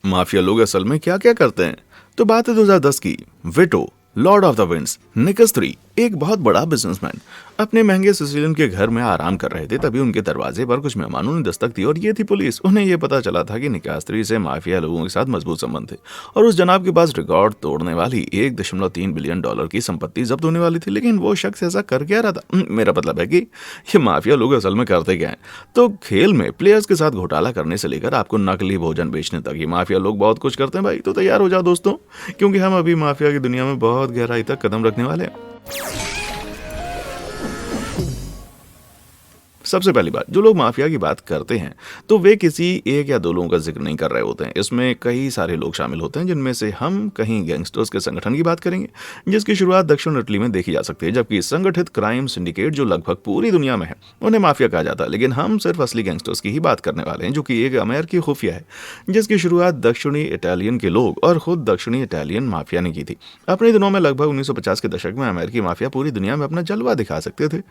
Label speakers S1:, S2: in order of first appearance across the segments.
S1: Mafia लोग असल में क्या क्या करते हैं? तो बात है 2010 की। विटो, लॉर्ड ऑफ द विंड्स, निकस 3, एक बहुत बड़ा बिजनेसमैन अपने महंगे सिसिलियन के घर में आराम कर रहे थे। तभी उनके दरवाजे पर कुछ मेहमानों ने दस्तक दी और ये थी पुलिस। उन्हें ये पता चला था कि निकास 3 से माफिया लोगों के साथ मजबूत संबंध थे और उस जनाब के पास रिकॉर्ड तोड़ने वाली $1.3 बिलियन की संपत्ति जब्त होने वाली थी। लेकिन वो शख्स ऐसा कर क्या रहा था? मेरा मतलब है कि ये माफिया लोग असल में करते क्या हैं। तो खेल में प्लेयर्स के साथ घोटाला करने से लेकर आपको नकली भोजन बेचने तक ये माफिया लोग बहुत कुछ करते हैं भाई। तो तैयार हो जाओ दोस्तों, क्योंकि हम अभी माफिया की दुनिया में बहुत गहराई तक कदम रखने वाले हैं। सबसे पहली बात, जो लोग माफिया की बात करते हैं तो वे किसी एक या दो लोगों का जिक्र नहीं कर रहे होते हैं। इसमें कई सारे लोग शामिल होते हैं, जिनमें से हम कहीं गैंगस्टर्स के संगठन की बात करेंगे जिसकी शुरुआत दक्षिण इटली में देखी जा सकती है। जबकि संगठित क्राइम सिंडिकेट जो लगभग पूरी दुनिया में है उन्हें माफिया कहा जाता है। लेकिन हम सिर्फ असली गैंगस्टर्स की ही बात करने वाले हैं, जो कि एक अमेरिकी खुफिया है जिसकी शुरुआत दक्षिणी इटालियन के लोग और खुद दक्षिणी इटालियन माफिया ने की थी। अपने दिनों में लगभग 1950 के दशक में अमेरिकी माफिया पूरी दुनिया में अपना जलवा दिखा सकते थे।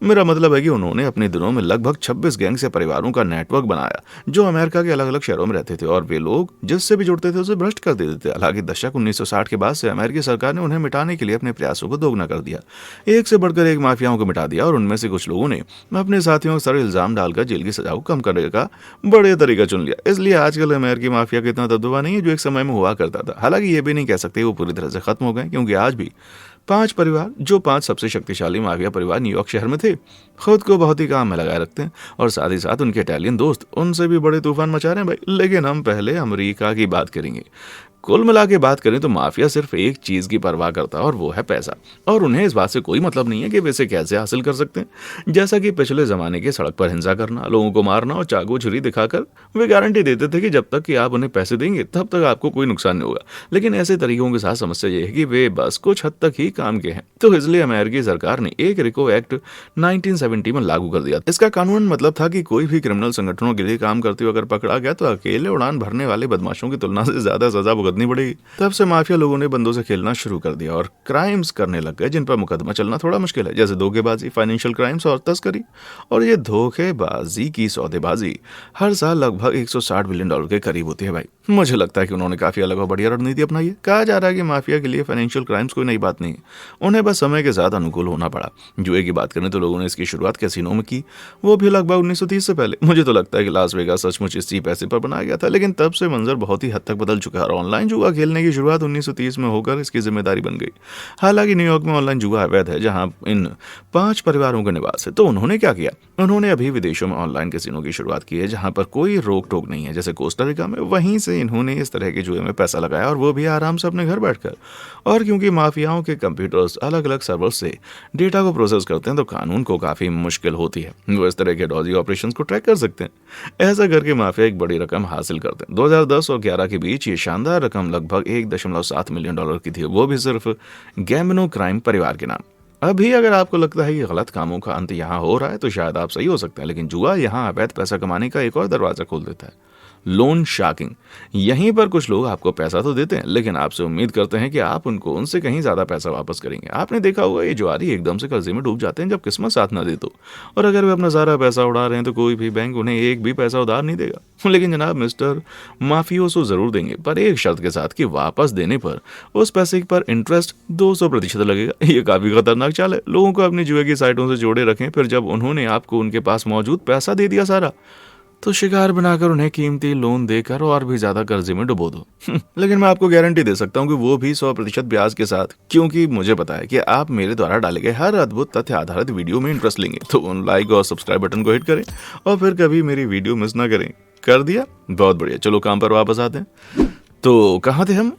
S1: मेरा मतलब है कि उन्होंने अपने दिनों में लगभग 26 गैंग से परिवारों का नेटवर्क बनाया जो अमेरिका के अलग अलग शहरों में रहते थे और वे लोग जिससे भी जुड़ते थे उसे भ्रष्ट कर देते थे। हालांकि दशक 1960 के बाद से अमेरिकी सरकार ने उन्हें मिटाने के लिए अपने प्रयासों को दोगुना कर दिया। एक से बढ़कर एक माफियाओं को मिटा दिया और उनमें से कुछ लोगों ने अपने साथियों पर इल्जाम डालकर जेल की सजा को कम करने का बढ़िया तरीका चुन लिया। इसलिए आजकल अमेरिकी माफिया का इतना दबदबा नहीं है जो एक समय में हुआ करता था। हालांकि ये भी नहीं कह सकते वो पूरी तरह से खत्म हो गए, क्योंकि आज भी 5 परिवार, जो 5 सबसे शक्तिशाली माफिया परिवार न्यूयॉर्क शहर में थे, खुद को बहुत ही काम में लगाए रखते हैं और साथ ही साथ उनके इटालियन दोस्त उनसे भी बड़े तूफान मचा रहे हैं भाई। लेकिन हम पहले अमेरिका की बात करेंगे। कुल मिला के बात करें तो माफिया सिर्फ एक चीज की परवाह करता है और वो है पैसा। और उन्हें इस बात से कोई मतलब नहीं है कि वे इसे कैसे हासिल कर सकते हैं। जैसा कि पिछले जमाने के सड़क पर हिंसा करना, लोगों को मारना और चाकू छुरी दिखाकर वे गारंटी देते थे कि जब तक कि आप उन्हें पैसे देंगे तब तक आपको कोई नुकसान नहीं होगा। लेकिन ऐसे तरीकों के साथ समस्या यह है कि वे बस कुछ हद तक ही काम के हैं। तो इसलिए अमेरिकी सरकार ने एक रिको एक्ट 1970 में लागू कर दिया। इसका कानून मतलब था कि कोई भी क्रिमिनल संगठनों के लिए काम करते हुए अगर पकड़ा गया तो अकेले उड़ान भरने वाले बदमाशों की तुलना से ज्यादा सजा भुगतनी पड़ेगी। तब से माफिया लोगों ने बंदों से खेलना शुरू कर दिया और क्राइम्स करने लग गए जिन पर मुकदमा चलना थोड़ा मुश्किल है, जैसे धोखेबाजी, फाइनेंशियल क्राइम्स और तस्करी। और ये धोखेबाजी की सौदेबाजी हर साल लगभग $160 बिलियन के करीब होती है भाई। मुझे लगता है कि उन्होंने काफी अलग और बढ़िया रणनीति अपनाई है। कहा जा रहा है कि माफिया के लिए फाइनेंशियल क्राइम्स कोई नई बात नहीं है, उन्हें बस समय के साथ अनुकूल होना पड़ा। जुए की बात करें तो लोगों ने इसकी शुरुआत कैसीनो में की, वो भी लगभग 1930 से पहले। मुझे तो लगता है कि लास वेगास सचमुच इसी पैसे पर बनाया गया था, लेकिन तब से मंजर बहुत ही हद तक बदल चुका है और ऑनलाइन जुआ खेलने की शुरुआत 1930 में होकर इसकी जिम्मेदारी बन गई। हालांकि न्यूयॉर्क में ऑनलाइन जुआ अवैध है, जहां इन 5 परिवारों का निवास है। तो उन्होंने क्या किया? उन्होंने अभी विदेशों में ऑनलाइन कैसीनो की शुरुआत की है जहां पर कोई रोक टोक नहीं है, जैसे कोस्टा रिका में। वहीं से इन्होंने इस तरह के जुए में पैसा लगाया और वो भी आराम से अपने घर बैठकर। और क्योंकि माफियाओं के कंप्यूटर्स अलग अलग सर्वर से डेटा को प्रोसेस करते हैं तो कानून को काफी मुश्किल होती है। वो इस तरह के डॉजी ऑपरेशंस को ट्रैक कर सकते हैं। ऐसा करके माफिया एक बड़ी रकम हासिल करते हैं। 2010 और 11 के बीच ये शानदार रकम लगभग $1.7 मिलियन की थी, वो भी सिर्फ गैम्बिनो क्राइम परिवार के नाम। अभी अगर आपको लगता है कि गलत कामों का अंत यहाँ हो रहा है तो शायद आप सही हो सकते हैं, लेकिन जुआ यहाँ अवैध पैसा कमाने का एक और दरवाजा खोल देता है, लोन शार्किंग। यहीं पर कुछ लोग आपको पैसा तो देते हैं, लेकिन आपसे उम्मीद करते हैं कि आप उनको उनसे कहीं ज्यादा पैसा वापस करेंगे। आपने देखा होगा ये जुआरी एकदम से कर्जे में डूब जाते हैं जब किस्मत साथ ना दे तो। और अगर वे अपना सारा पैसा उड़ा रहे हैं तो कोई भी बैंक उन्हें एक भी पैसा उधार नहीं देगा। लेकिन जनाब मिस्टर माफियोसो जरूर देंगे, पर एक शर्त के साथ कि वापस देने पर उस पैसे पर इंटरेस्ट 200% लगेगा। ये काफी खतरनाक चाल है। लोगों को अपनी जुए की साइटों से जोड़े रखें, फिर जब उन्होंने आपको उनके पास मौजूद पैसा दे दिया सारा, तो शिकार बनाकर उन्हें कीमती लोन देकर और भी ज्यादा कर्जे में डुबो दो। लेकिन मैं आपको गारंटी दे सकता हूँ कि वो भी 100% ब्याज के साथ, क्योंकि मुझे पता है कि आप मेरे द्वारा डाले गए हर अद्भुत तथ्य आधारित वीडियो में इंटरेस्ट लेंगे। तो उन लाइक और सब्सक्राइब बटन को हिट करें और फिर कभी मेरी वीडियो मिस ना करें। कर दिया? बहुत बढ़िया। चलो काम पर वापस आते हैं। तो कहाँ थे हम?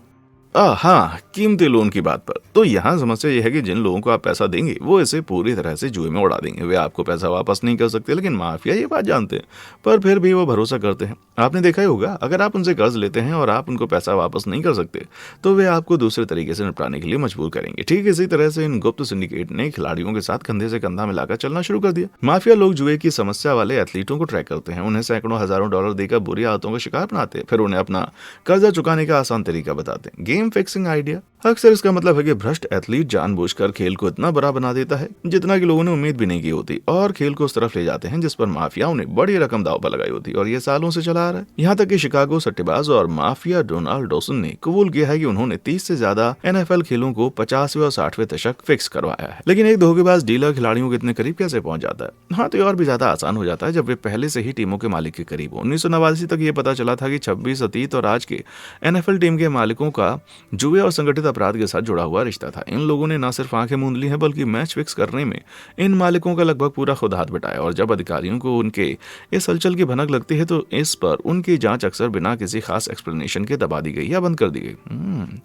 S1: हाँ, कीमती लोन की बात पर। तो यहाँ समस्या यह है कि जिन लोगों को आप पैसा देंगे वो इसे पूरी तरह से जुए में उड़ा देंगे। वे आपको पैसा वापस नहीं कर सकते, लेकिन माफिया ये बात जानते हैं, पर फिर भी वो भरोसा करते हैं। आपने देखा ही होगा, अगर आप उनसे कर्ज लेते हैं और आप उनको पैसा वापस नहीं कर सकते तो वे आपको दूसरे तरीके से निपटाने के लिए मजबूर करेंगे। ठीक इसी तरह से इन गुप्त सिंडिकेट ने खिलाड़ियों के साथ कंधे से कंधा मिलाकर चलना शुरू कर दिया। माफिया लोग जुए की समस्या वाले एथलीटों को ट्रैक करते हैं, उन्हें सैकड़ों हजारों डॉलर देकर बुरी आदतों का शिकार बनाते हैं, फिर उन्हें अपना कर्जा चुकाने का आसान तरीका बताते हैं। गेम फिक्सिंग आइडिया अक्सर इसका मतलब है कि भ्रष्ट एथलीट जानबूझकर खेल को इतना बड़ा बना देता है जितना कि लोगों ने उम्मीद भी नहीं की होती, और खेल को उस तरफ ले जाते हैं जिस पर माफियाओं ने बड़ी रकम दांव पर लगाई होती, और ये सालों से चला आ रहा है। यहाँ तक कि शिकागो सट्टेबाज और माफिया डोनाल्ड डॉसन ने कबूल किया है कि उन्होंने 30 से ज्यादा NFL खेलों को 50वें और 60वें दशक फिक्स करवाया है। लेकिन एक धोखेबाज डीलर खिलाड़ियों के इतने करीब कैसे पहुंच जाता है? हाँ, तो ये और भी ज्यादा आसान हो जाता है जब वे पहले से ही टीमों के मालिक के करीब हो। 1989 तक ये पता चला था कि 26 अतीत और आज के NFL टीम के मालिकों का जुए और संगठित अपराध के साथ जुड़ा हुआ रिश्ता था। इन लोगों ने न सिर्फ आंखें मूंद ली हैं बल्कि मैच फिक्स करने में इन मालिकों का लगभग पूरा खुद हाथ बटाया, और जब अधिकारियों को उनके इस हलचल की भनक लगती है तो इस पर उनकी जांच अक्सर बिना किसी खास एक्सप्लेनेशन के दबा दी गई या बंद कर दी गई।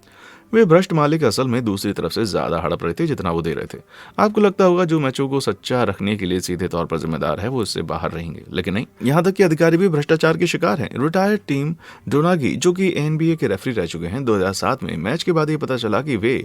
S1: वे भ्रष्ट मालिक असल में दूसरी तरफ से ज्यादा हड़प रहे थे जितना वो दे रहे थे। आपको लगता होगा जो मैचों को सच्चा रखने के लिए सीधे तौर पर जिम्मेदार है वो इससे बाहर रहेंगे, लेकिन नहीं। यहाँ तक कि अधिकारी भी भ्रष्टाचार के शिकार हैं। रिटायर्ड टीम डोनागी, जो कि NBA के रेफरी रह चुके हैं, 2007 में मैच के बाद ये पता चला कि वे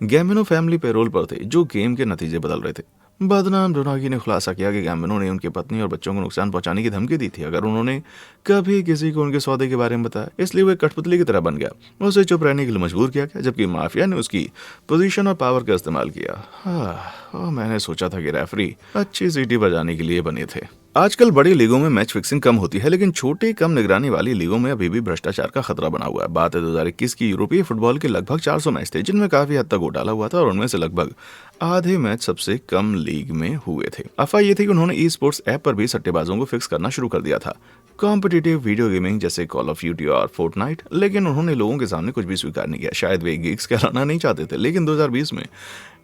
S1: गैम्बिनो फैमिली पैरोल पर थे जो गेम के नतीजे बदल रहे थे। बदनाम डोनागी ने खुलासा किया कि गैम्बिनो ने उनकी पत्नी और बच्चों को नुकसान पहुंचाने की धमकी दी थी अगर उन्होंने कभी किसी को उनके सौदे के बारे में बताया। इसलिए वो कठपुतली की तरह बन गया। उसे चुप रहने के लिए मजबूर किया गया, जबकि माफिया ने उसकी पोजीशन और पावर का इस्तेमाल किया। मैंने सोचा था कि रेफरी अच्छी सीटी बजाने के लिए बने थे। आजकल बड़ी लीगों में मैच फिक्सिंग कम होती है, लेकिन छोटी कम निगरानी वाली लीगों में अभी भी भ्रष्टाचार का खतरा बना हुआ है। बात है 2021 की यूरोपीय फुटबॉल के लगभग 400 मैच थे जिनमें काफी हद तक घोटाला हुआ था, और उनमें से लगभग आधे मैच सबसे कम लीग में हुए थे। अफवाह ये थी कि उन्होंने ई स्पोर्ट्स ऐप पर भी सट्टेबाजों को फिक्स करना शुरू कर दिया था, कॉम्पिटिटिव वीडियो गेमिंग जैसे कॉल ऑफ ड्यूटी और फोर्टनाइट, लेकिन उन्होंने लोगों के सामने कुछ भी स्वीकार नहीं किया। शायद वे गिग्स कहलाना नहीं चाहते थे, लेकिन 2020 में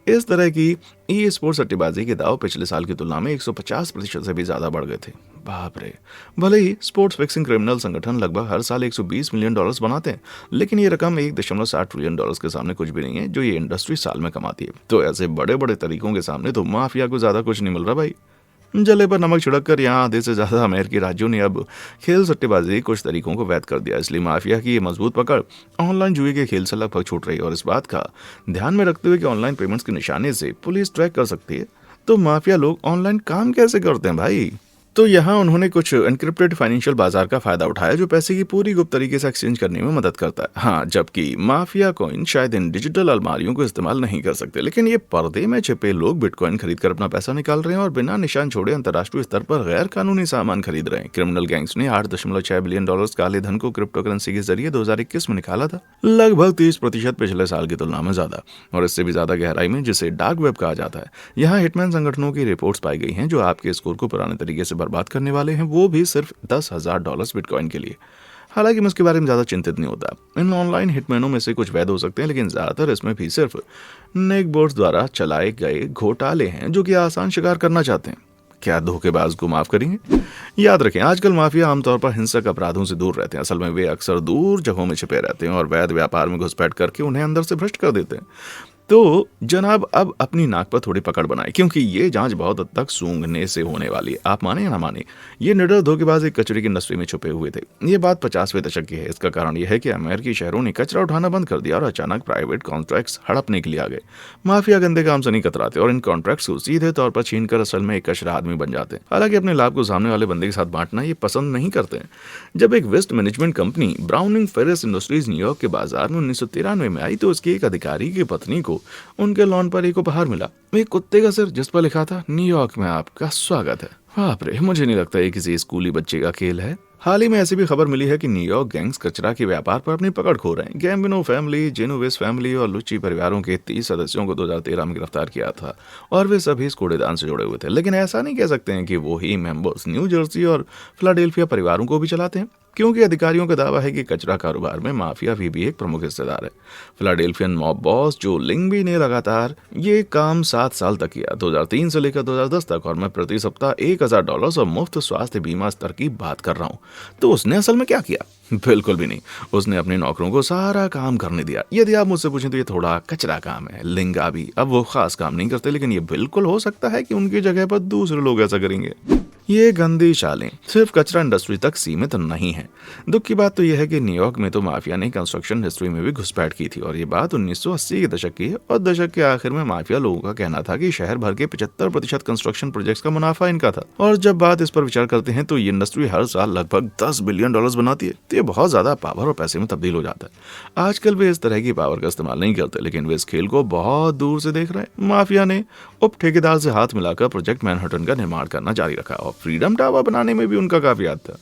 S1: इस तरह की ई स्पोर्ट्स सट्टेबाजी के दाव पिछले साल की तुलना में 150% से भी ज्यादा बढ़ गए थे। बाप रे। भले ही स्पोर्ट्स फिक्सिंग क्रिमिनल संगठन लगभग हर साल $120 मिलियन बनाते हैं, लेकिन ये रकम $1.7 ट्रिलियन के सामने कुछ भी नहीं है जो ये इंडस्ट्री साल में कमाती है। तो ऐसे बड़े बड़े तरीकों के सामने तो माफिया को ज्यादा कुछ नहीं मिल रहा भाई। जले पर नमक छिड़क कर यहाँ आधे से ज्यादा अमेरिकी राज्यों ने अब खेल सट्टेबाजी कुछ तरीकों को वैध कर दिया। इसलिए माफिया की ये मजबूत पकड़ ऑनलाइन जुए के खेल से लगभग छूट रही है, और इस बात का ध्यान में रखते हुए कि ऑनलाइन पेमेंट्स के निशाने से पुलिस ट्रैक कर सकती है, तो माफिया लोग ऑनलाइन काम कैसे करते हैं भाई? तो यहाँ उन्होंने कुछ एनक्रिप्टेड फाइनेंशियल बाजार का फायदा उठाया जो पैसे की पूरी गुप्त तरीके से एक्सचेंज करने में मदद करता है। हाँ, जबकि माफिया कॉइन शायद इन डिजिटल अलमारियों को इस्तेमाल नहीं कर सकते, लेकिन ये पर्दे में छिपे लोग बिटकॉइन खरीद कर अपना पैसा निकाल रहे हैं और बिना निशान छोड़े अंतर्राष्ट्रीय स्तर पर गैर कानूनी सामान खरीद रहे हैं। क्रिमिनल गैंग्स ने $8.6 बिलियन काले धन को क्रिप्टो करेंसी के जरिए 2021 में निकाला था, लगभग 30% पिछले साल की तुलना में ज्यादा, और इससे भी ज्यादा गहराई में, जिसे डार्क वेब कहा जाता है। यहाँ हिटमैन संगठनों की रिपोर्ट्स पाई गई हैं जो आपके स्कोर को पुराने तरीके से बर्बाद करने वाले हैं, वो भी सिर्फ $10,000 बिटकॉइन के लिए। हालांकि मैं इसके बारे में ज्यादा चिंतित नहीं होता। इन ऑनलाइन हिटमैनों में से कुछ वैध हो सकते हैं, लेकिन ज्यादातर इसमें भी सिर्फ नेक बोर्ड्स द्वारा चलाए गए घोटाले हैं जो कि आसान शिकार करना चाहते हैं। क्या धोखेबाज को माफ करेंगे? याद रखें, आजकल माफिया आमतौर पर हिंसक अपराधों से दूर रहते हैं। असल में वे अक्सर दूर जगहों में छिपे रहते हैं और वैध व्यापार में घुसपैठ करके उन्हें अंदर से भ्रष्ट कर देते हैं। तो जनाब अब अपनी नाक पर थोड़ी पकड़ बनाए, क्योंकि ये जांच बहुत हद तक सूंघने से होने वाली है। आप माने या ना माने, ये निडर धोखेबाज एक कचरे की इंडस्ट्री में छुपे हुए थे। ये बात 50वें दशक की है। इसका कारण यह है कि अमेरिकी शहरों ने कचरा उठाना बंद कर दिया और अचानक प्राइवेट कॉन्ट्रैक्ट्स हड़पने के लिए आ गए। माफिया गंदे काम से नहीं कतराते और इन कॉन्ट्रैक्ट्स को सीधे तौर पर छीन कर असल में एक कचरा आदमी बन जाते हैं। हालांकि अपने लाभ को सामने वाले बंदे के साथ बांटना ये पसंद नहीं करते हैं। जब एक waste management company Browning Ferris Industries न्यूयॉर्क के बाजार में 1993 में आई, तो उसकी एक अधिकारी की पत्नी को उनके लॉन पर एक उपहार मिला, एक कुत्ते का सिर जिस पर लिखा था न्यूयॉर्क में आपका स्वागत है। बाप रे, मुझे नहीं लगता ये किसी स्कूली बच्चे का खेल है। हाल ही में ऐसी भी खबर मिली है कि न्यूयॉर्क गैंग्स कचरा के व्यापार पर अपनी पकड़ खो रहे हैं। गैम्बिनो फैमिली, जेनोवेस फैमिली और लुच्ची परिवारों के 30 सदस्यों को 2013 में गिरफ्तार किया था और वे सभी इस कूड़ेदान से जुड़े हुए थे। लेकिन ऐसा नहीं कह सकते हैं कि वो ही मेंबर्स न्यू जर्सी और फिलाडेल्फिया परिवारों को भी चलाते हैं, क्योंकि अधिकारियों का दावा है कि कचरा कारोबार में माफिया भी एक प्रमुख हिस्सेदार है। फिलाडेल्फियन मॉब बॉस जो लिंगबी ने लगातार ये काम 7 साल तक किया, 2003 से लेकर 2010 तक, और मैं प्रति सप्ताह $1,000 और मुफ्त स्वास्थ्य बीमा स्तर की बात कर रहा हूँ। तो उसने असल में क्या किया? बिल्कुल भी नहीं। उसने अपने नौकरों को सारा काम करने दिया। यदि आप मुझसे पूछें तो ये थोड़ा कचरा काम है। लिंगा भी अब वो खास काम नहीं करते, लेकिन ये बिल्कुल हो सकता है कि उनकी जगह पर दूसरे लोग ऐसा करेंगे। ये गंदी चालें सिर्फ कचरा इंडस्ट्री तक सीमित नहीं है। दुख की बात तो यह है कि न्यूयॉर्क में तो माफिया ने कंस्ट्रक्शन हिस्ट्री में भी घुसपैठ की थी, और ये बात 1980 के दशक की है। और दशक के आखिर में माफिया लोगों का कहना था कि शहर भर के 75% कंस्ट्रक्शन प्रोजेक्ट्स का मुनाफा इनका था। और जब बात इस पर विचार करते हैं तो ये इंडस्ट्री हर साल लगभग $10 बिलियन बनाती है। तो ये बहुत ज्यादा पावर और पैसे में तब्दील हो जाता है। आजकल वे इस तरह की पावर का इस्तेमाल नहीं करते, लेकिन वे इस खेल को बहुत दूर से देख रहे हैं। माफिया ने उप ठेकेदार से हाथ मिलाकर प्रोजेक्ट मैनहट्टन का निर्माण करना जारी रखा, और फ्रीडम टावर बनाने में भी उनका काफी हाथ था।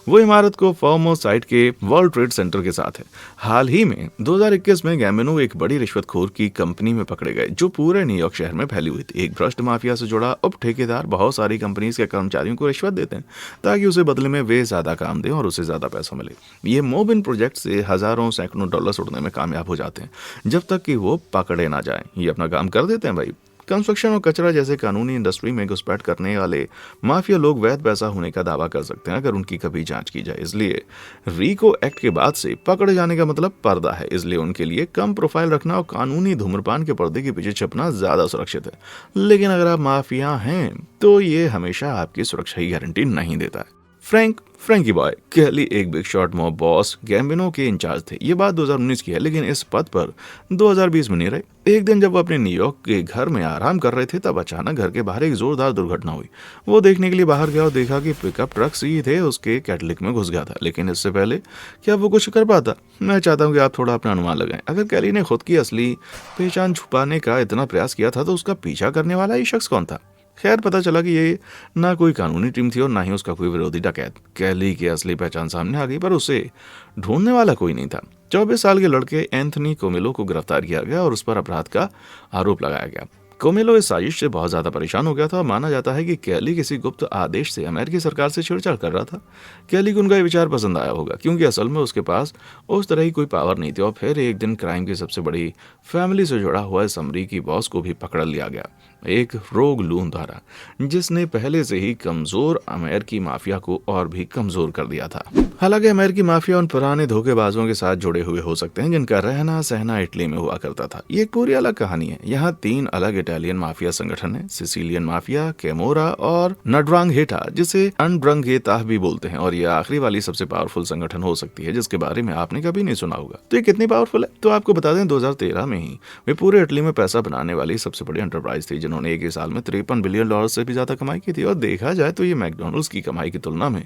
S1: वो इमारत को फॉर्मो साइट के वर्ल्ड ट्रेड सेंटर के साथ है। हाल ही में 2021 में गैम्बिनो एक बड़ी रिश्वतखोर की कंपनी में पकड़े गए, जो पूरे न्यूयॉर्क शहर में फैली हुई थी। एक भ्रष्ट माफिया से जुड़ा उप ठेकेदार बहुत सारी कंपनीज के कर्मचारियों को रिश्वत देते हैं ताकि उसे बदले में वे ज्यादा काम दें और उसे ज्यादा पैसा मिले। ये मोब इन प्रोजेक्ट से हजारों सैकड़ों डॉलर उड़ने में कामयाब हो जाते हैं जब तक कि वो पकड़े ना जाए। ये अपना काम कर देते हैं भाई। कंस्ट्रक्शन और कचरा जैसे कानूनी इंडस्ट्री में घुसपैठ करने वाले माफिया लोग वैध पैसा होने का दावा कर सकते हैं अगर उनकी कभी जांच की जाए। इसलिए रीको एक्ट के बाद से पकड़े जाने का मतलब पर्दा है। इसलिए उनके लिए कम प्रोफाइल रखना और कानूनी धूम्रपान के पर्दे के पीछे छिपना ज्यादा सुरक्षित है। लेकिन अगर आप माफिया हैं तो ये हमेशा आपकी सुरक्षा की गारंटी नहीं देता है। फ्रैंकी बॉय कैली एक big shot mob boss Gambino के इंचार्ज थे। ये बात 2019 की है, लेकिन इस पद पर 2020 में नहीं रहे। एक दिन जब वो अपने न्यूयॉर्क के घर में आराम कर रहे थे, तब अचानक घर के बाहर एक जोरदार दुर्घटना हुई। वो देखने के लिए बाहर गया और देखा कि पिकअप ट्रक सीधे उसके कैटलिक में घुस गया था। लेकिन इससे पहले क्या वो कुछ कर पाता? मैं चाहता हूँ कि आप थोड़ा अपना अनुमान लगाएं। अगर कैली ने खुद की असली पहचान छुपाने का इतना प्रयास किया था तो उसका पीछा करने वाला ये शख्स कौन था? खैर, पता चला कि ये ना कोई कानूनी टीम थी और ना ही उसका कोई विरोधी डकैत। कैली की असली पहचान सामने आ गई, पर उसे ढूंढने वाला कोई नहीं था। 24 साल के लड़के एंथनी कोमेलो को गिरफ्तार किया गया और उस पर अपराध का आरोप लगाया गया। कोमेलो इस साजिश से बहुत ज्यादा परेशान हो गया था और माना जाता है कि कैली किसी गुप्त आदेश से अमेरिकी सरकार से छेड़छाड़ कर रहा था। कैली को उनका ये विचार पसंद आया होगा, क्योंकि असल में उसके पास उस तरह की कोई पावर नहीं थी। और फिर एक दिन क्राइम की सबसे बड़ी फैमिली से जुड़ा हुआ इस अमरीकी बॉस को भी पकड़ लिया गया, एक रोग लून द्वारा, जिसने पहले से ही कमजोर अमेरिकी माफिया को और भी कमजोर कर दिया था। हालांकि अमेरिकी माफिया उन पुराने धोखेबाजों के साथ जुड़े हुए हो सकते हैं जिनका रहना सहना इटली में हुआ करता था। ये एक पूरी अलग कहानी है। यहाँ 3 अलग इटालियन माफिया संगठन है: सिसिलियन माफिया, कैमोरा और नड्रांघेटा, जिसे अंड्रंघेता भी बोलते हैं। और ये आखिरी वाली सबसे पावरफुल संगठन हो सकती है, जिसके बारे में आपने कभी नहीं सुना होगा। तो ये कितनी पावरफुल है? तो आपको बता दें, 2013 में ही वे पूरे इटली में पैसा बनाने वाली सबसे बड़ी एंटरप्राइज थी, जिन्होंने एक ही साल में $53 बिलियन से भी ज्यादा कमाई की थी। और देखा जाए तो ये मैकडॉनल्ड्स की कमाई की तुलना में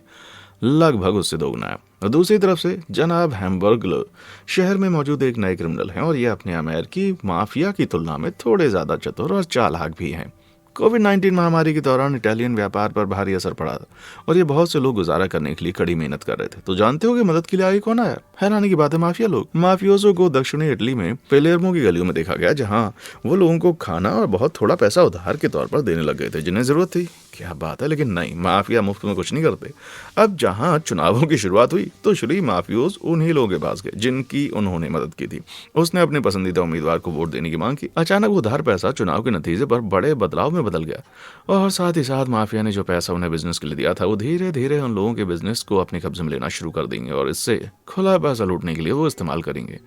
S1: लगभग उससे दोगुना है। और दूसरी तरफ से जनाब हैम्बर्गलर शहर में मौजूद एक नए क्रिमिनल हैं, और ये अपने अमेरिकी माफिया की तुलना में थोड़े ज्यादा चतुर और चालाक भी हैं। कोविड-19 महामारी के दौरान इटालियन व्यापार पर भारी असर पड़ा था और ये बहुत से लोग गुजारा करने के लिए कड़ी मेहनत कर रहे थे। तो जानते हो कि मदद के लिए आगे कौन आया? हैरानी की बात है, माफिया लोग। माफियोसो को दक्षिणी इटली में पेलेर्मो की गलियों में देखा गया, जहां वो लोगों को खाना और बहुत थोड़ा पैसा उधार के तौर पर देने लग गए थे जिन्हें जरूरत थी। क्या बात है! लेकिन नहीं, माफिया मुफ्त में कुछ नहीं करते। अब जहां चुनावों की शुरुआत हुई तो श्री माफियोस उन्हीं लोगों के पास गए जिनकी उन्होंने मदद की थी। उसने अपने पसंदीदा उम्मीदवार को वोट देने की मांग की। अचानक वो उधार पैसा चुनाव के नतीजे पर बड़े बदलाव में बदल गया, और साथ ही साथ माफिया ने जो पैसा उन्हें बिजनेस के लिए दिया था वो धीरे धीरे उन लोगों के बिजनेस को अपने कब्जे में लेना शुरू कर देंगे, और इससे खुला पैसा लूटने के लिए वो इस्तेमाल करेंगे।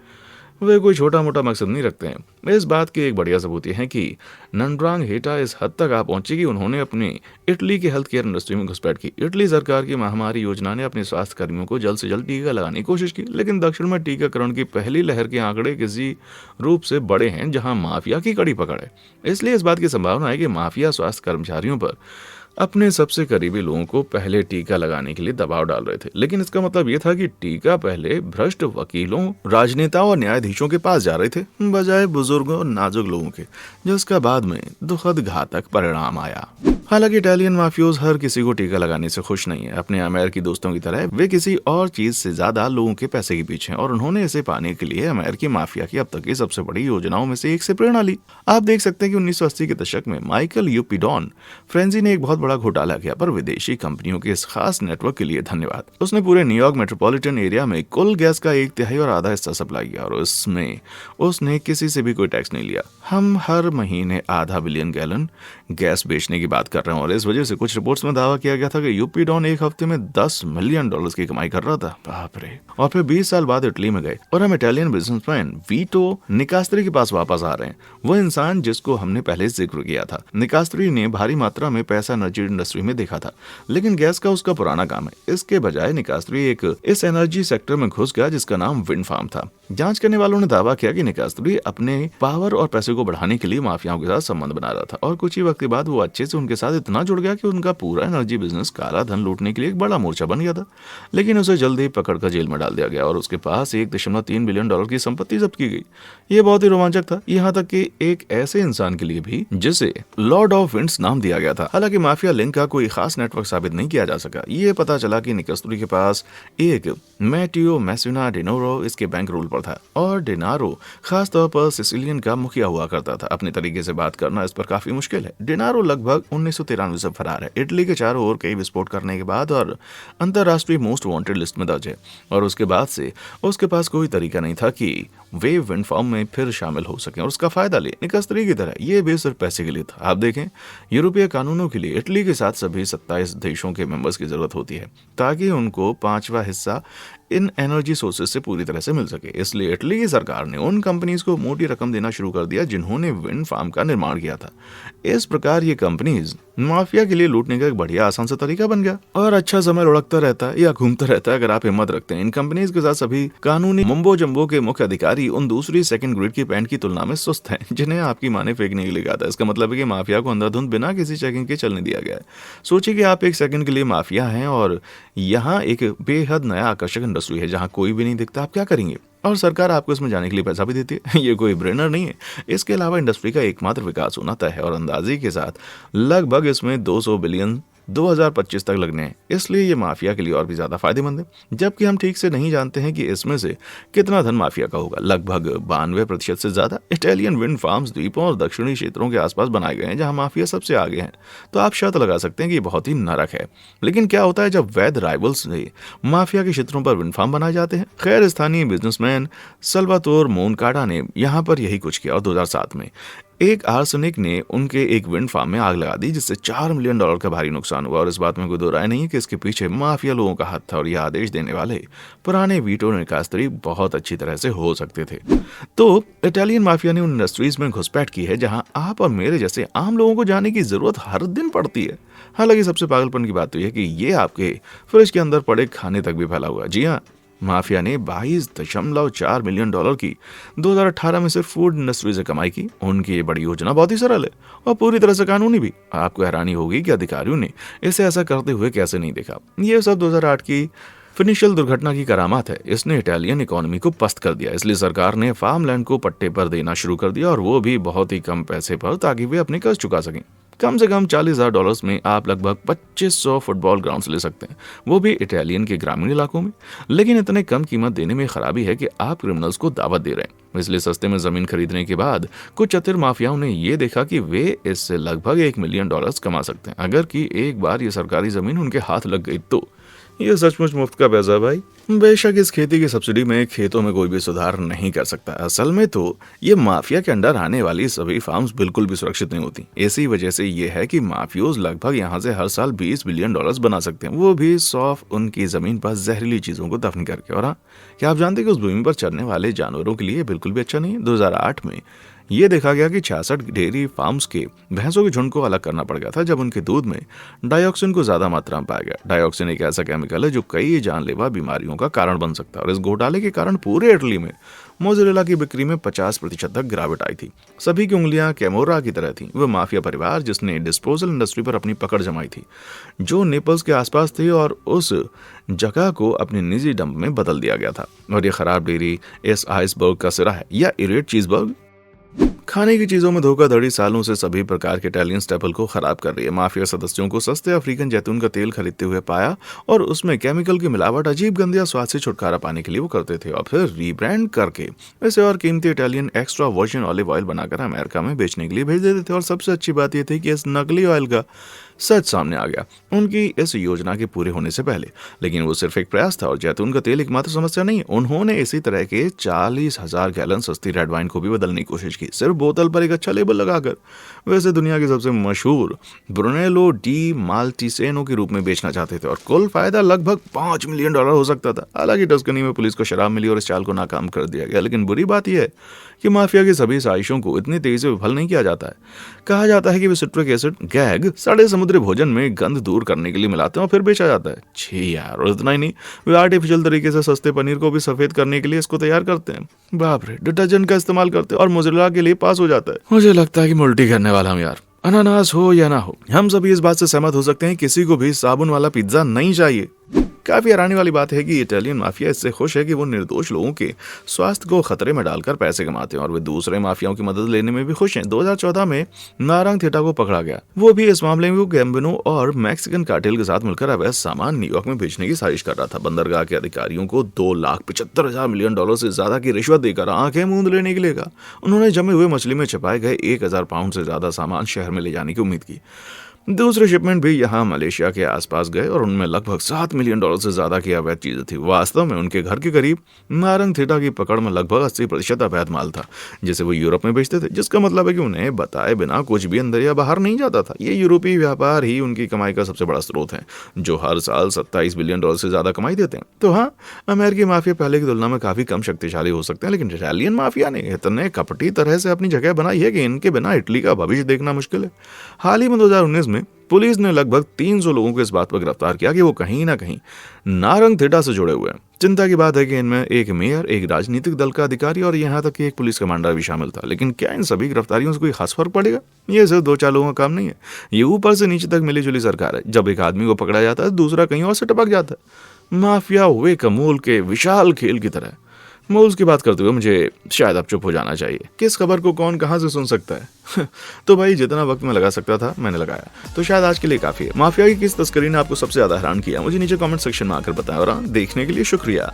S1: वे कोई छोटा मोटा मकसद नहीं रखते हैं। इस बात की एक बढ़िया सबूत है कि नंड्रांघेटा इस हद तक आ पहुंची कि उन्होंने अपनी इटली की हेल्थ केयर इंडस्ट्री में घुसपैठ की। इटली सरकार की महामारी योजना ने अपने स्वास्थ्य कर्मियों को जल्द से जल्द टीका लगाने की कोशिश की, लेकिन दक्षिण में टीकाकरण की पहली लहर के आंकड़े किसी रूप से बड़े हैं जहां माफिया की कड़ी पकड़ है। इसलिए इस बात की संभावना है कि माफिया स्वास्थ्य कर्मचारियों पर अपने सबसे करीबी लोगों को पहले टीका लगाने के लिए दबाव डाल रहे थे। लेकिन इसका मतलब यह था कि टीका पहले भ्रष्ट वकीलों, राजनेताओं और न्यायाधीशों के पास जा रहे थे, बजाय बुजुर्गों और नाजुक लोगों के, जिसका बाद में दुखद घातक परिणाम आया। हालांकि इटालियन माफियोज हर किसी को टीका लगाने से खुश नहीं है। अपने अमेरिकी दोस्तों की तरह वे किसी और चीज से ज्यादा लोगों के पैसे के पीछे हैं, और उन्होंने इसे पाने के लिए अमेरिकी माफिया की अब तक की सबसे बड़ी योजनाओं में से एक से प्रेरणा ली। आप देख सकते हैं कि 1980 के दशक में माइकल यूपिडॉन फ्रेंजी ने एक बहुत बड़ा घोटाला किया, पर विदेशी कंपनियों के इस खास नेटवर्क के लिए धन्यवाद। उसने पूरे न्यूयॉर्क मेट्रोपॉलिटन एरिया में कुल गैस का 1/3 और आधा हिस्सा सप्लाई किया, और इसमें उसने किसी से भी कोई टैक्स नहीं लिया। हम हर महीने 0.5 बिलियन गैलन गैस बेचने की बात कर रहे हैं और इस वजह से कुछ रिपोर्ट्स में दावा किया गया था कि यूपी डॉन एक हफ्ते में $10 मिलियन की कमाई कर रहा था। बाप रे। और फिर 20 साल बाद इटली में गए और हम इटालियन बिजनेसमैन वीटो निकास्त्री के पास वापस आ रहे हैं। वो इंसान जिसको हमने पहले जिक्र किया था। निकास्त्री ने भारी मात्रा में पैसा एनर्जी इंडस्ट्री में देखा था, लेकिन गैस का उसका पुराना काम है। इसके बजाय निकास्त्री एक इस एनर्जी सेक्टर में घुस गया जिसका नाम विंड फार्म था। जांच करने वालों ने दावा किया कि निकास्त्री अपने पावर और पैसे को बढ़ाने के लिए माफियाओं के साथ संबंध बना रहा था और कुछ ही वक्त के बाद वो अच्छे से उनके साथ इतना जुड़ गया कि उनका पूरा एनर्जी बिजनेस काला धन लूटने के लिए एक बड़ा मोर्चा बन गया था। लेकिन उसे जल्द ही पकड़कर जेल में डाल दिया गया और उसके पास $1.3 बिलियन की संपत्ति जब्त की गई। ये बहुत ही रोमांचक था, यहाँ तक कि एक ऐसे इंसान के लिए भी जिसे लॉर्ड ऑफ विंड्स नाम दिया गया था। हालांकि माफिया लिंक का कोई खास नेटवर्क साबित नहीं किया जा सका। ये पता चला कि निकास्त्री के पास एक मैटियो मैसिना डिनोरो इसके बैंक रूल पर था और डिनारो खास तौर पर सिसिलियन का मुखिया हुआ करता था। अपने तरीके से बात करना इस पर काफी मुश्किल है। डिनारो लगभग 1993 से फरार है। इटली के चारों ओर कई विस्फोट करने के बाद और अंतरराष्ट्रीय मोस्ट वांटेड लिस्ट में दर्ज है और उसके बाद से उसके पास कोई तरीका नहीं था कि वे विंड फार्म में फिर शामिल हो सकें और उसका फायदा ले। निकास्त्री की तरह ये भी सिर्फ पैसे के लिए था। आप देखें, यूरोपीय कानूनों के लिए इटली के साथ सभी 27 देशों के मेंबर्स की जरूरत होती है ताकि उनको 5वां हिस्सा इन एनर्जी सोर्सेज से पूरी तरह से मिल सके। इसलिए इटली की सरकार ने उन कंपनीज को मोटी रकम देना शुरू कर दिया जिन्होंने विंड फार्म का निर्माण किया था। इस प्रकार ये कंपनीज माफिया के लिए लूटने का एक बढ़िया आसान सा तरीका बन गया और अच्छा समय लुढ़कता रहता है या घूमता रहता है अगर आप हिम्मत रखते हैं। इन कंपनीज के साथ सभी कानूनी मुंबो जम्बो के मुख्य अधिकारी उन दूसरी सेकंड ग्रेड की पैंट की तुलना में सुस्त हैं जिन्हें आपकी माँ ने फेंकने के लिए कहा था। इसका मतलब है कि माफिया को अंधाधुंध बिना किसी चेकिंग के चलने दिया गया है। सोचिए कि आप एक सेकंड के लिए माफिया हैं और यहाँ एक बेहद नया आकर्षक इंडस्ट्री है जहाँ कोई भी नहीं दिखता। आप क्या करेंगे? और सरकार आपको इसमें जाने के लिए पैसा भी देती है। ये कोई ब्रेनर नहीं है। इसके अलावा इंडस्ट्री का एकमात्र विकास होना तय है और अंदाजे के साथ लगभग इसमें 200 बिलियन 2025 तक लगने हैं। इसलिए ये माफिया के लिए और भी ज्यादा फायदेमंद है, जबकि हम ठीक से नहीं जानते हैं कि इसमें से कितना धन माफिया का होगा। लगभग 92% से ज्यादा इटालियन विंड फार्म्स द्वीपों और दक्षिणी क्षेत्रों के आसपास बनाए गए हैं जहां माफिया सबसे आगे हैं। तो आप शर्त लगा सकते हैं कि ये बहुत ही नरक है। लेकिन क्या होता है जब वैध राइवल्स से माफिया के क्षेत्रों पर विंड फार्म बनाए जाते हैं? खैर, स्थानीय बिजनेसमैन सल्वातोर मोनकाडा ने यहाँ पर यही कुछ किया और 2007 में एक आर्सेनिक ने उनके एक विंड फार्म में आग लगा दी जिससे $4 मिलियन का भारी नुकसान हुआ। और इस बात में कोई दो राय नहीं है कि इसके पीछे माफिया लोगों का हाथ था और यह आदेश देने वाले पुराने वीटो निकास्त्री बहुत अच्छी तरह से हो सकते थे। तो इटालियन माफिया ने उन इंडस्ट्रीज में घुसपैठ की है जहां आप और मेरे जैसे आम लोगों को जाने की जरूरत हर दिन पड़ती है। हालांकि सबसे पागलपन की बात तो यह है कि ये आपके फ्रिज के अंदर पड़े खाने तक भी फैला हुआ। जी हाँ, माफिया ने $22.4 मिलियन की 2018 में सिर्फ फूड इंडस्ट्री से कमाई की। उनकी ये बड़ी योजना बहुत ही सरल है और पूरी तरह से कानूनी भी। आपको हैरानी होगी कि अधिकारियों ने इसे ऐसा करते हुए कैसे नहीं देखा। ये सब 2008 की फिनिशियल दुर्घटना की करामात है। इसने इटालियन इकोनॉमी को पस्त कर दिया, इसलिए सरकार ने फार्म लैंड को पट्टे पर देना शुरू कर दिया और वो भी बहुत ही कम पैसे पर, ताकि वे अपने कर्ज चुका सकें। कम से कम $40,000 में आप लगभग 2500 फुटबॉल ग्राउंड्स ले सकते हैं, वो भी इटालियन के ग्रामीण इलाकों में। लेकिन इतने कम कीमत देने में खराबी है कि आप क्रिमिनल्स को दावत दे रहे हैं। इसलिए सस्ते में जमीन खरीदने के बाद कुछ चतुर माफियाओं ने ये देखा कि वे इससे लगभग $1 मिलियन कमा सकते हैं अगर कि एक बार ये सरकारी जमीन उनके हाथ लग गई तो। ये सचमुच मुफ्त का पैसा भाई। बेशक इस खेती की सब्सिडी में खेतों में कोई भी सुधार नहीं कर सकता। असल में तो ये माफिया के अंडर आने वाली सभी फार्म्स बिल्कुल भी सुरक्षित नहीं होती। इसी वजह से ये है कि माफियोज लगभग यहाँ से हर साल $20 बिलियन बना सकते हैं, वो भी सौफ उनकी जमीन पर जहरीली चीजों को दफन करके। और हाँ, क्या आप जानते हैं कि उस भूमि पर चरने वाले जानवरों के लिए बिल्कुल भी अच्छा नहीं है। 2008 में ये देखा गया कि 66 डेयरी फार्म्स के भैंसों के झुंड को अलग करना पड़ गया था जब उनके दूध में डाइऑक्सिन को ज्यादा मात्रा में पाया गया। डाइऑक्सिन एक ऐसा केमिकल है जो कई जानलेवा बीमारियों का कारण बन सकता है और इस घोटाले के कारण पूरे इटली में मोज़रेला की बिक्री में 50% तक गिरावट आई थी। सभी की उंगलियां कैमोरा की तरह थी। वह माफिया परिवार जिसने डिस्पोजल इंडस्ट्री पर अपनी पकड़ जमाई थी, जो नेपल्स के आसपास थी, और उस जगह को अपने निजी डंप में बदल दिया गया था। और ये खराब डेयरी इस आइसबर्ग का सिरा है, या इरेट चीजबर्ग। खाने की चीजों में धोखाधड़ी सालों से सभी प्रकार के इटालियन स्टेपल को खराब कर रही है। माफिया सदस्यों को सस्ते अफ्रीकन जैतून का तेल खरीदते हुए पाया और उसमें केमिकल की मिलावट अजीब गंदिया स्वाद से छुटकारा पाने के लिए वो करते थे और फिर रीब्रांड करके इसे और कीमती Italian extra virgin olive oil बनाकर अमेरिका में बेचने के लिए भेज देते थे। और सबसे अच्छी बात यह थी कि इस नकली ऑयल का सच सामने आ गया उनकी इस योजना के पूरे होने से पहले। लेकिन वो सिर्फ एक प्रयास था और जैतून का तेल एकमात्र समस्या नहीं है। उन्होंने इसी तरह के 40,000 गैलन सस्ती रेड वाइन को भी बदलने की कोशिश की, सिर्फ बोतल पर एक अच्छा लेबल लगाकर। वैसे दुनिया के सबसे मशहूर ब्रुनेलो डी माल्टिसेनो के रूप में बेचना चाहते थे और कुल फायदा लगभग $5 मिलियन हो सकता था। हालांकि टस्कनी में पुलिस को शराब मिली और इस चाल को नाकाम कर दिया गया। लेकिन बुरी बात यह है कि माफिया की सभी साजिशों को इतनी तेजी से विफल नहीं किया जाता है। कहा जाता है कि वे सिट्रिक एसिड गैग सड़े समुद्री भोजन में गंध दूर करने के लिए मिलाते हैं और फिर बेचा जाता है। छी यार, और इतना ही नहीं, वे आर्टिफिशियल तरीके से सस्ते पनीर को भी सफेद करने के लिए इसको तैयार करते हैं। बाप रे, डिटर्जेंट का इस्तेमाल करते हैं और मोज़रेला के लिए पास हो जाता है। मुझे लगता है कि उल्टी करने वाला हूं यार। अनानास हो या ना हो, हम सभी इस बात से सहमत हो सकते हैं किसी को भी साबुन वाला पिज्जा नहीं चाहिए। काफी हैरानी वाली बात है कि इटालियन माफिया इससे खुश है कि वो निर्दोष लोगों के स्वास्थ्य को खतरे में डालकर पैसे कमाते हैं और वे दूसरे माफियाओं की मदद लेने में भी खुश हैं। 2014 में नारंगथेटा को पकड़ा गया। वो भी इस मामले में वो गैम्बिनो और मैक्सिकन कार्टेल के साथ मिलकर अवैध सामान न्यूयॉर्क में बेचने की साजिश कर रहा था। बंदरगाह के अधिकारियों को $2,75,000 मिलियन से ज्यादा की रिश्वत देकर आंखें मूंद लेने के लिए कहा। उन्होंने जमे हुए मछली में छिपाए गए 1,000 पाउंड से ज्यादा सामान शहर में ले जाने की उम्मीद की। दूसरे शिपमेंट भी यहाँ मलेशिया के आसपास गए और उनमें लगभग $7 मिलियन से ज्यादा की अवैध चीजें थी। वास्तव में उनके घर के करीब नारंगथेटा की पकड़ में लगभग 80% अवैध माल था जिसे वो यूरोप में बेचते थे, जिसका मतलब है कि उन्हें बताए बिना कुछ भी अंदर या बाहर नहीं जाता था। ये यूरोपीय व्यापार ही उनकी कमाई का सबसे बड़ा स्रोत है, जो हर साल $27 बिलियन से ज्यादा कमाई देते हैं। तो हाँ, अमेरिकी माफिया पहले की तुलना में काफी कम शक्तिशाली हो सकते हैं, लेकिन इटालियन माफिया ने इतने कपटी तरह से अपनी जगह बनाई है कि इनके बिना इटली का भविष्य देखना मुश्किल है। हाल ही में 2019 में पुलिस ने लगभग 300 लोगों को इस बात पर गिरफ्तार किया कि वो कहीं ना कहीं नारंगथेटा से जुड़े हुए हैं। चिंता की बात है कि इनमें एक मेयर, एक राजनीतिक दल का अधिकारी और यहाँ तक कि एक पुलिस कमांडर भी शामिल था। लेकिन क्या इन सभी गिरफ्तारियों से कोई खास फर्क पड़ेगा? ये सिर्फ 2-4 लोगों का काम नहीं है, ये ऊपर से नीचे तक मिली-जुली सरकार है। जब एक आदमी को पकड़ा जाता है, दूसरा कहीं और से टपक जाता है। माफिया हुए कमूल के विशाल खेल की तरह। मूव्स की बात करते हुए मुझे शायद अब चुप हो जाना चाहिए। किस खबर को कौन कहां से सुन सकता है? तो भाई, जितना वक्त मैं लगा सकता था मैंने लगाया, तो शायद आज के लिए काफी है। माफिया की किस तस्करी ने आपको सबसे ज्यादा हैरान किया, मुझे नीचे कमेंट सेक्शन में आकर बताएं। और देखने के लिए शुक्रिया।